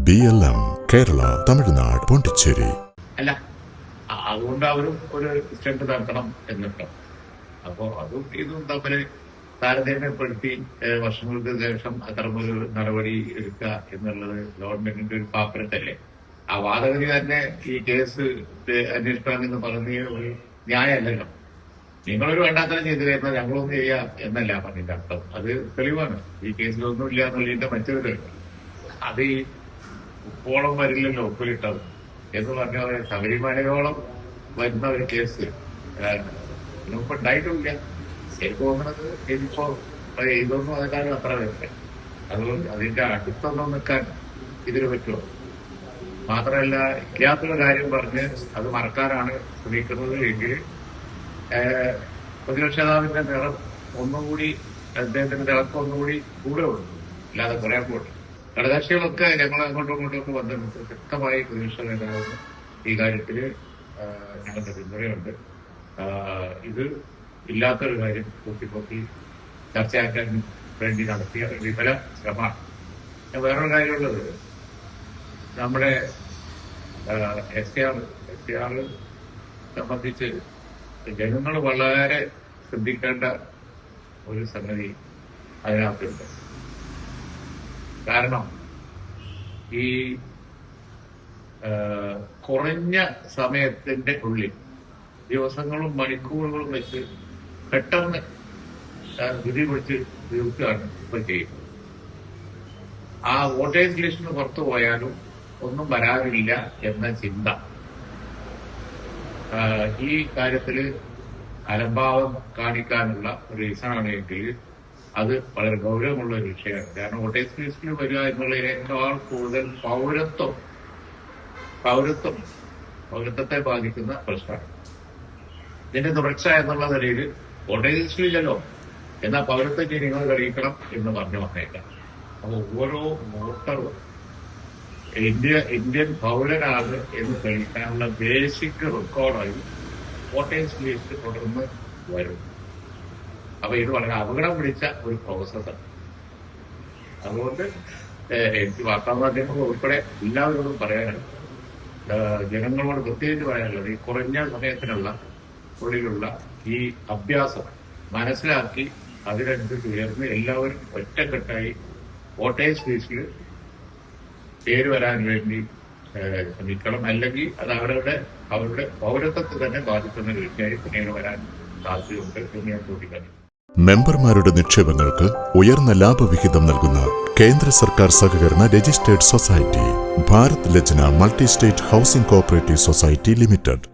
BLM Kerala, Tamil Nadu, Pondicherry. അല്ല, അതുകൊണ്ട് അവരും ഒരു സ്ട്രെങ്ത് നടത്തണം എന്നിട്ടോ. അപ്പോ അതും ഇതും തമ്മിൽ താരതമ്യപ്പെടുത്തി വർഷങ്ങൾക്ക് ശേഷം അത്തരമൊരു നടപടി എടുക്കുക എന്നുള്ളത് ഗവൺമെന്റിന്റെ ഒരു പാപ്പരത്തല്ലേ. ആ വാദഗതി തന്നെ ഈ കേസ് അന്വേഷിക്കണം എന്ന് പറഞ്ഞ ഒരു ന്യായമല്ലല്ലോ. നിങ്ങളൊരു വേണ്ടാത്തരം ചെയ്തു കഴിഞ്ഞാൽ ഞങ്ങളൊന്നും ചെയ്യാം എന്നല്ല പറഞ്ഞതിന്റെ അർത്ഥം. അത് തെളിവാണ്. ഈ കേസിലൊന്നും ഇല്ല എന്നുള്ളതിന്റെ മറ്റൊരു തെളിവ്. അത് ഈ ഉപ്പോളം വരില്ലല്ലോ ഉപ്പിലിട്ടത് എന്ന് പറഞ്ഞ ശബരിമലയോളം വരുന്ന ഒരു കേസ് ഇതിനിപ്പോ ഉണ്ടായിട്ടുമില്ല. എനിക്ക് തോന്നുന്നത് ഇതിപ്പോ ഇതൊന്നും അതിനാലും അത്ര വരട്ടെ. അതുകൊണ്ട് അതിന്റെ അടുത്തൊന്നും നിൽക്കാൻ ഇതിന് പറ്റുമോ? മാത്രമല്ല, ഇല്ലാത്തുള്ള കാര്യം പറഞ്ഞ് അത് മറക്കാനാണ് ശ്രമിക്കുന്നത് എങ്കിൽ പ്രതിപക്ഷ നേതാവിന്റെ നിറം ഒന്നുകൂടി, അദ്ദേഹത്തിന്റെ നിറക്കം ഒന്നുകൂടി കൂടെ ഉള്ളൂ, അല്ലാതെ കുറെ കൂടെ. ഘടകകക്ഷികളൊക്കെ ഞങ്ങൾ അങ്ങോട്ടും ഇങ്ങോട്ടും ബന്ധപ്പെട്ട് വ്യക്തമായി പ്രതിപക്ഷ നേതാവ് ഈ കാര്യത്തിൽ ഞങ്ങളുടെ പിന്തുണയുണ്ട്. ഇത് ഇല്ലാത്തൊരു കാര്യം പൊക്കി ചർച്ചയാക്കാൻ വേണ്ടി നടത്തിയ വിഫല ശ്രമമാണ്. വേറൊരു കാര്യമുള്ളത്, നമ്മുടെ SAR സംബന്ധിച്ച് ജനങ്ങൾ വളരെ ശ്രദ്ധിക്കേണ്ട ഒരു സംഗതി അതിനകത്തുണ്ട്. കാരണം ഈ കുറഞ്ഞ സമയത്തിന്റെ ഉള്ളിൽ ദിവസങ്ങളും മണിക്കൂറുകളും വെച്ച് പെട്ടെന്ന് വിധി വിളിച്ച് തീർക്കുകയാണ് ഇപ്പൊ ചെയ്യുന്നത്. ആ വോട്ടേഴ്സ് ലിസ്റ്റിന് പുറത്തു പോയാലും ഒന്നും വരാനില്ല എന്ന ചിന്ത ഈ കാര്യത്തില് അലംഭാവം കാണിക്കാനുള്ള ഒരു റീസണാണെങ്കിൽ അത് വളരെ ഗൗരവമുള്ള ഒരു വിഷയമാണ്. കാരണം വോട്ടേഴ്സ് ലിസ്റ്റിൽ വരിക എന്നുള്ളതിനേക്കാൾ കൂടുതൽ പൗരത്വത്തെ ബാധിക്കുന്ന പ്രശ്നമാണ്. ഇതിന്റെ തുടർച്ച എന്നുള്ള നിലയിൽ വോട്ടേഴ്സ് ലിസ്റ്റിലില്ലല്ലോ, എന്നാൽ പൗരത്വത്തെ നിങ്ങൾ തെളിയിക്കണം എന്ന് പറഞ്ഞു വന്നേക്കാം. അപ്പൊ ഓരോ വോട്ടറും ഇന്ത്യൻ പൗരനാണ് എന്ന് തെളിയിക്കാനുള്ള ബേസിക് റെക്കോർഡായി വോട്ടേഴ്സ് ലിസ്റ്റ് തുടർന്ന് വരും. അപ്പൊ ഇത് വളരെ അപകടം പിടിച്ച ഒരു പ്രോസസ്സാണ്. അതുകൊണ്ട് എനിക്ക് വാർത്താമാധ്യമങ്ങൾ ഉൾപ്പെടെ എല്ലാവരോടും പറയാനുള്ളത്, ജനങ്ങളോട് പ്രത്യേകിച്ച് പറയാനുള്ളത്, ഈ കുറഞ്ഞ സമയത്തിനുള്ള ഉള്ളിലുള്ള ഈ അഭ്യാസം മനസ്സിലാക്കി അതിനനുസരിച്ച് ഉയർന്ന് എല്ലാവരും ഒറ്റക്കെട്ടായി വോട്ടേഴ്സ് ലിസ്റ്റിൽ പേര് വരാൻ വേണ്ടി ശ്രമിക്കണം. അല്ലെങ്കിൽ അത് അവരുടെ പൗരത്വത്തെ തന്നെ ബാധിക്കുന്ന ഒരു വിഷയമായി പിന്നീട് വരാൻ സാധ്യതയുണ്ട് എന്ന് ഞാൻ സൂചിപ്പിക്കുന്നു. മെമ്പർമാരുടെ നിക്ഷേപങ്ങൾക്ക് ഉയർന്ന ലാഭവിഹിതം നൽകുന്ന കേന്ദ്ര സർക്കാർ സഹകരണ registered society Bharat Lajna multi state housing cooperative society limited.